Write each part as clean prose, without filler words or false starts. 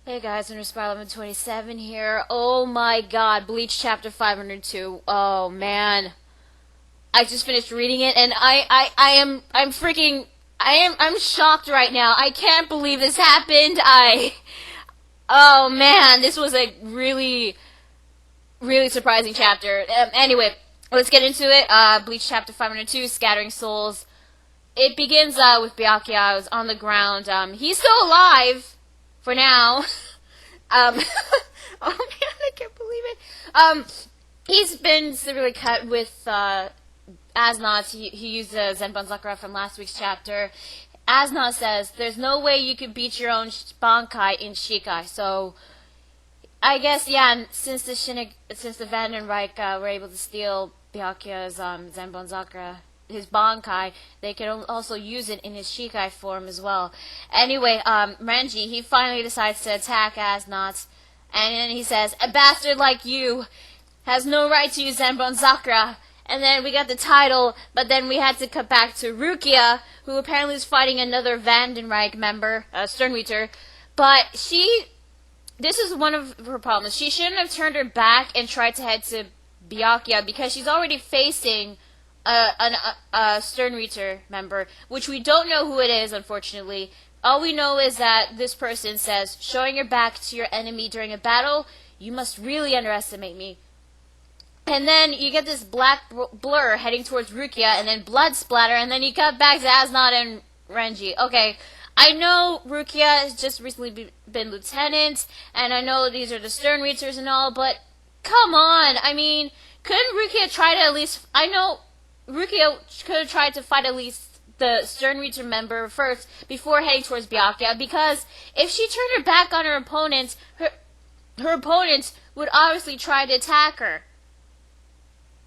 Hey guys, Underspy1127 here. Oh my god, Bleach chapter 502. Oh man. I just finished reading it and I'm shocked right now. I can't believe this happened. Oh man, this was a really surprising chapter. Anyway, let's get into it. Bleach chapter 502, Scattering Souls. It begins with Byakuya on the ground. He's still alive for now. Oh man, I can't believe it. He's been severely cut with Asnot. He used Zenbon Sakura from last week's chapter. Asnot says, "There's no way you could beat your own Bankai in Shikai." So I guess, yeah, and since the Vandenreich were able to steal Byakuya's Zenbon Sakura, his Bankai, they can also use it in his Shikai form as well. Anyway, Renji, he finally decides to attack Asnot, and then he says, "A bastard like you has no right to use Zenbon Sakura." And then we got the title, but then we had to cut back to Rukia, who apparently is fighting another Vandenreich member, Sternweiter, but this is one of her problems. She shouldn't have turned her back and tried to head to Byakuya, because she's already facing a Sternreiter member, which we don't know who it is, unfortunately. All we know is that this person says, "Showing your back to your enemy during a battle, you must really underestimate me." And then you get this black blur heading towards Rukia, and then blood splatter, and then you cut back to Asnot and Renji. Okay, I know Rukia has just recently been lieutenant, and I know these are the Sternreiters and all, but come on! I mean, couldn't Rukia try to at least... I know Rukia could have tried to fight at least the Sternreiter member first before heading towards Byakuya, because if she turned her back on her opponent, her opponent would obviously try to attack her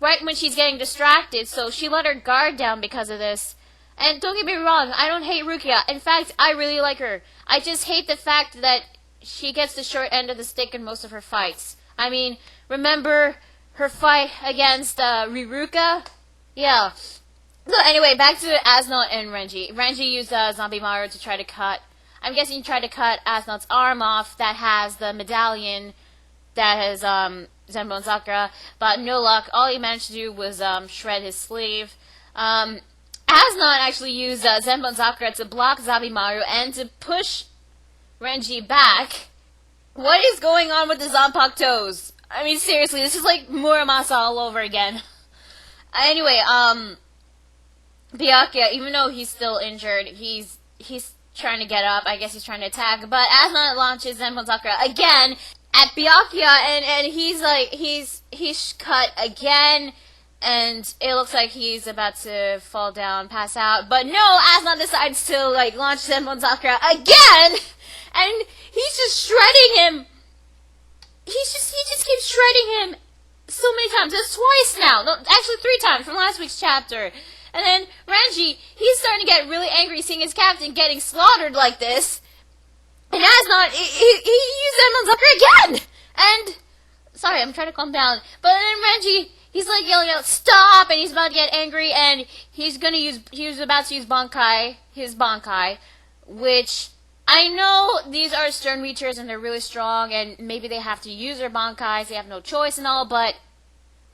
right when she's getting distracted, so she let her guard down because of this. And don't get me wrong, I don't hate Rukia. In fact, I really like her. I just hate the fact that she gets the short end of the stick in most of her fights. I mean, remember her fight against Riruka? Yeah. So anyway, back to Asnot and Renji. Renji used Zombie Mario to try to cut... I'm guessing he tried to cut Asnot's arm off that has the medallion that has Zenbon Sakura, but no luck. All he managed to do was shred his sleeve. Asnot actually used Zenbon Sakura to block Zombie Mario and to push Renji back. What is going on with the Zanpakutos? Toes? I mean, seriously, this is like Muramasa all over again. Anyway, Byakuya, even though he's still injured, he's trying to get up. I guess he's trying to attack, but Asnot launches Zenbon Sakura again at Byakuya, and he's cut again, and it looks like he's about to fall down, pass out. But no, Asnot decides to launch Zenbon Sakura again, and he's just shredding him. He just keeps shredding him so many times. That's twice now. No, actually 3 times from last week's chapter. And then Renji, he's starting to get really angry seeing his captain getting slaughtered like this. And Asnot, he used Zenbon Sakura again! And, sorry, I'm trying to calm down. But then Renji, he's yelling out, "Stop!" And he's about to get angry, and he was about to use his Bankai, which, I know these are Sternreiters and they're really strong, and maybe they have to use their Bankais, they have no choice and all, but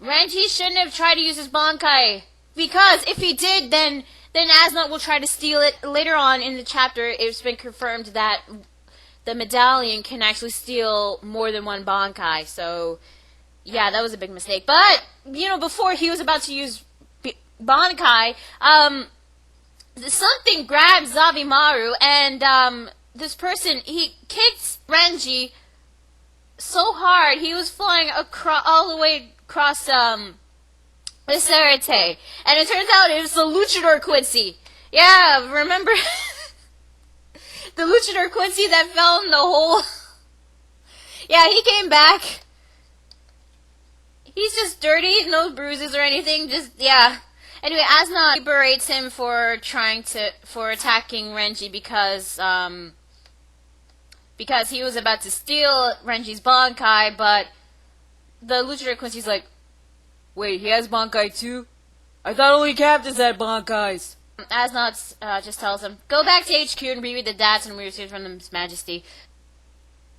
Renji shouldn't have tried to use his Bankai, because if he did, then Asnot will try to steal it. Later on in the chapter, it's been confirmed that the medallion can actually steal more than one Bankai, so yeah, that was a big mistake. But, before he was about to use Bankai, something grabbed Zabimaru, and this person, he kicked Renji so hard, he was flying all the way across the Serete, and it turns out it was the Luchador Quincy. Yeah, remember the Luchador Quincy that fell in the hole? Yeah, he came back. He's just dirty, no bruises or anything, yeah. Anyway, Asnot berates him for attacking Renji because he was about to steal Renji's Bankai, but the Luchador Quincy's like, "Wait, he has Bankai too? I thought only captains had Bankais." Asnot just tells him, "Go back to HQ and reread the data and we received from His Majesty."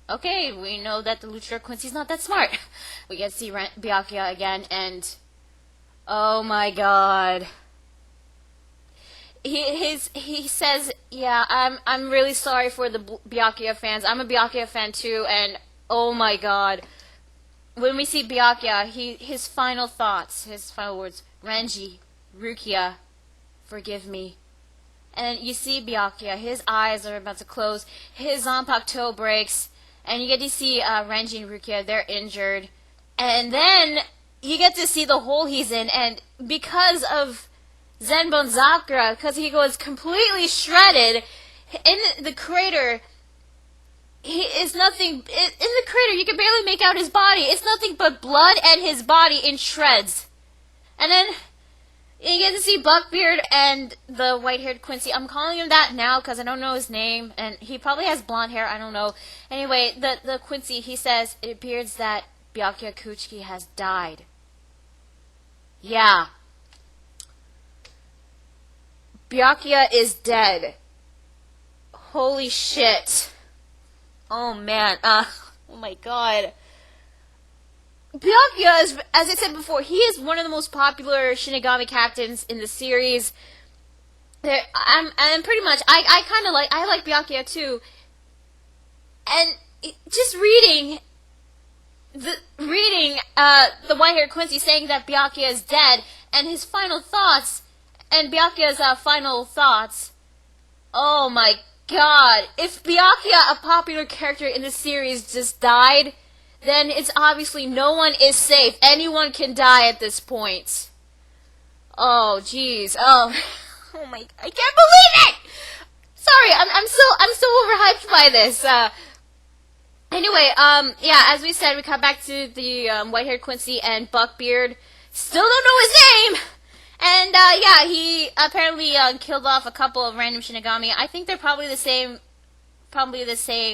okay, we know that the Luchador Quincy's not that smart. We get to see Byakuya again, and oh my god. He says, yeah, I'm really sorry for the Byakuya fans. I'm a Byakuya fan too, and oh my god. When we see Byakuya, his final thoughts, his final words, Renji, Rukia, forgive me. And you see Byakuya, his eyes are about to close, his Zanpakuto breaks, and you get to see Renji and Rukia, they're injured. And then you get to see the hole he's in, and because of Zenbone Sakura, because he goes completely shredded in the crater, he is nothing. In the crater, you can barely make out his body. It's nothing but blood and his body in shreds. And then you get to see Buckbeard and the white-haired Quincy. I'm calling him that now because I don't know his name, and he probably has blonde hair. I don't know. Anyway, the Quincy, he says it appears that Byakuya Kuchiki has died. Yeah. Byakuya is dead. Holy shit. Oh man. Oh my god. Byakuya is, as I said before, he is one of the most popular Shinigami captains in the series. I'm pretty much, I like Byakuya too. And just reading the white-haired Quincy saying that Byakuya is dead, and his final thoughts, and Byakuya's final thoughts. Oh my god. If Byakuya, a popular character in the series, just died, then it's obviously no one is safe. Anyone can die at this point. Oh jeez. Oh my, I can't believe it! Sorry, I'm so overhyped by this. Anyway, yeah, as we said, we come back to the white-haired Quincy and Buckbeard. Still don't know his name! And, yeah, he apparently killed off a couple of random Shinigami. I think they're probably the same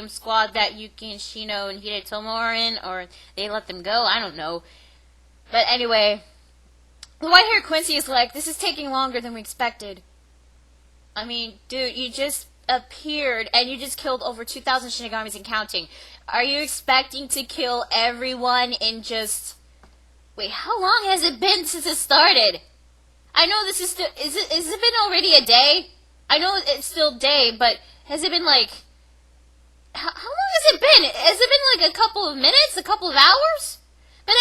squad that Yuki and Shino and Hidetomo are in, or they let them go, I don't know. But anyway, the white-haired Quincy is like, this is taking longer than we expected. I mean, dude, you just appeared, and you just killed over 2,000 Shinigamis and counting. Are you expecting to kill everyone in just... Wait, how long has it been since it started? I know this is still... Has it been already a day? I know it's still day, but has it been like... How long has it been? Has it been like a couple of minutes? A couple of hours? But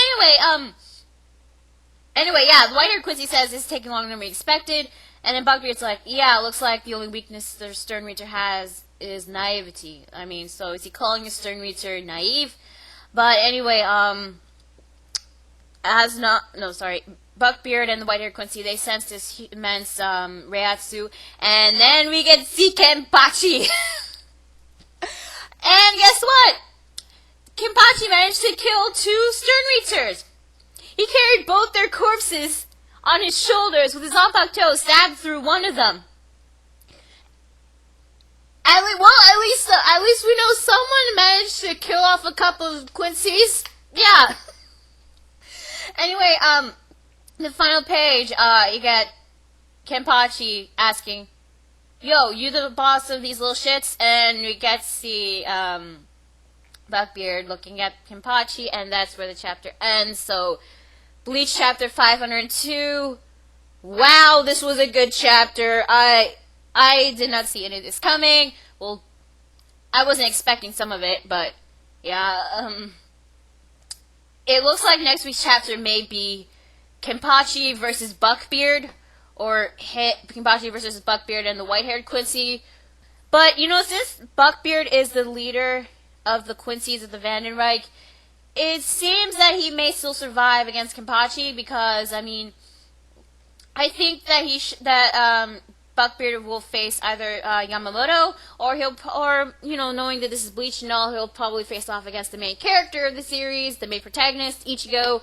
anyway, yeah, the white-haired Quincy says it's taking longer than we expected, and then Buckbeard's like, yeah, it looks like the only weakness the Stern Reacher has is naivety. I mean, so is he calling the Stern Reacher naive? But anyway, Buckbeard and the white-haired Quincy, they sense this immense Reiatsu, and then we get to see Kenpachi. And guess what? Kenpachi managed to kill 2 Stern Reachers. He carried both their corpses on his shoulders with his Zanpakuto stabbed through one of them. At least we know someone managed to kill off a couple of Quincy's. Yeah. Anyway, the final page, you get Kenpachi asking, yo, you the boss of these little shits? And we get to see, Buckbeard looking at Kenpachi, and that's where the chapter ends. So, Bleach chapter 502. Wow, this was a good chapter. I did not see any of this coming. Well, I wasn't expecting some of it, but, yeah, it looks like next week's chapter may be Kenpachi versus Buckbeard, or Kenpachi versus Buckbeard and the white-haired Quincy. But, you know, since Buckbeard is the leader of the Quincy's of the Vandenreich, it seems that he may still survive against Kenpachi, because, I mean, I think that Buckbeard will face either Yamamoto, or you know, knowing that this is Bleach and all, he'll probably face off against the main character of the series, the main protagonist, Ichigo.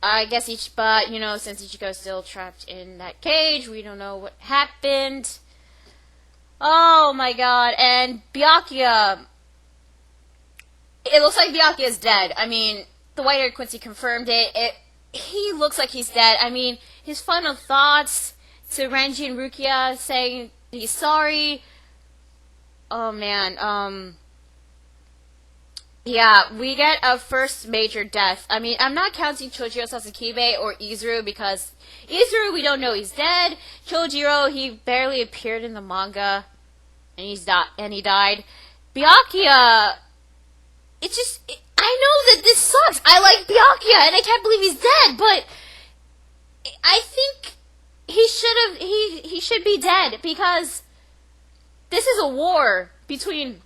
I guess but, you know, since Ichigo's still trapped in that cage, we don't know what happened. Oh my god, and Byakuya. It looks like Byakuya is dead. I mean, the white-haired Quincy confirmed it. He looks like he's dead. I mean, his final thoughts to Renji and Rukia saying he's sorry. Oh man, Yeah, we get a first major death. I mean, I'm not counting Chojiro Sasakibe or Izuru because Izuru, we don't know he's dead. Chojiro, he barely appeared in the manga, and he died. Byakuya, I know that this sucks. I like Byakuya, and I can't believe he's dead, but I think he should be dead because this is a war between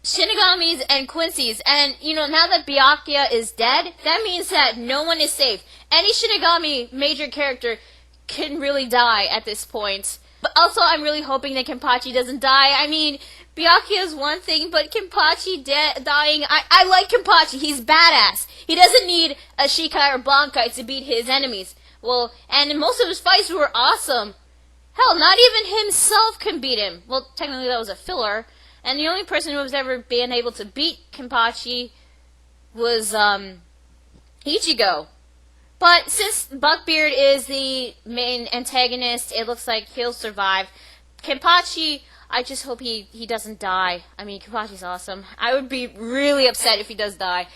Shinigami's and Quincy's, and now that Byakuya is dead, that means that no one is safe. Any Shinigami major character can really die at this point. But also, I'm really hoping that Kenpachi doesn't die. I mean, Byakuya is one thing, but Kenpachi dying, I like Kenpachi. He's badass. He doesn't need a Shikai or Bankai to beat his enemies. Well, and most of his fights were awesome. Hell, not even himself can beat him. Well, technically that was a filler. And the only person who has ever been able to beat Kenpachi was, Ichigo. But since Buckbeard is the main antagonist, it looks like he'll survive. Kenpachi, I just hope he doesn't die. I mean, Kenpachi's awesome. I would be really upset if he does die.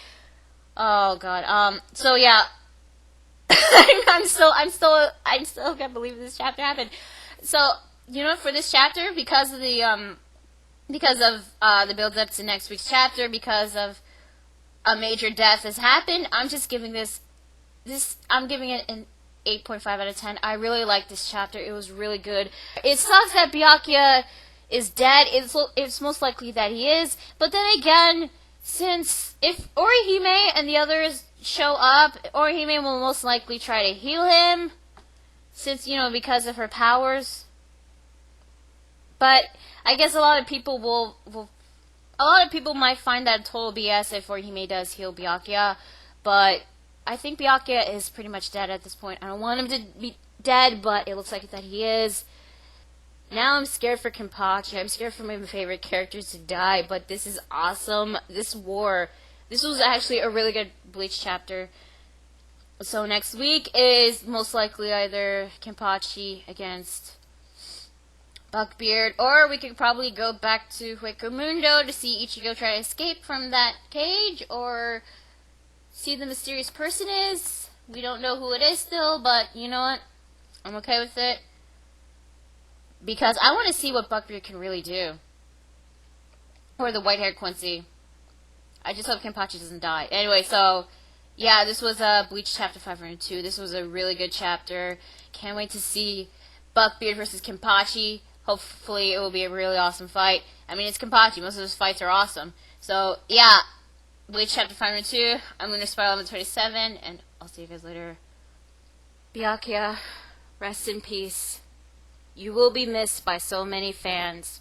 Oh god. So yeah. I still can't believe this chapter happened. So, for this chapter, because of the build up to next week's chapter, because of a major death has happened, I'm just giving I'm giving it an 8.5 out of 10. I really like this chapter. It was really good. It sucks that Byakuya is dead. It's most likely that he is. But then again, since if Orihime and the others show up, Orihime will most likely try to heal him, since, because of her powers. But I guess a lot of people might find that total BS if Orihime does heal Byakuya, but I think Byakuya is pretty much dead at this point. I don't want him to be dead, but it looks like that he is. Now I'm scared for Kenpachi. I'm scared for my favorite characters to die, but this is awesome. This was actually a really good Bleach chapter. So next week is most likely either Kenpachi against Buckbeard, or we could probably go back to Hueco to see Ichigo try to escape from that cage, or see the mysterious person is. We don't know who it is still, but you know what? I'm okay with it. Because I want to see what Buckbeard can really do. Or the white-haired Quincy. I just hope Kenpachi doesn't die. Anyway, so, yeah, this was Bleach Chapter 502. This was a really good chapter. Can't wait to see Buckbeard versus Kenpachi. Hopefully it will be a really awesome fight. I mean, it's Kenpachi. Most of his fights are awesome. So, yeah, Bleach Chapter 502. I'm Lunar Spiral on 27, and I'll see you guys later. Byakuya, rest in peace. You will be missed by so many fans.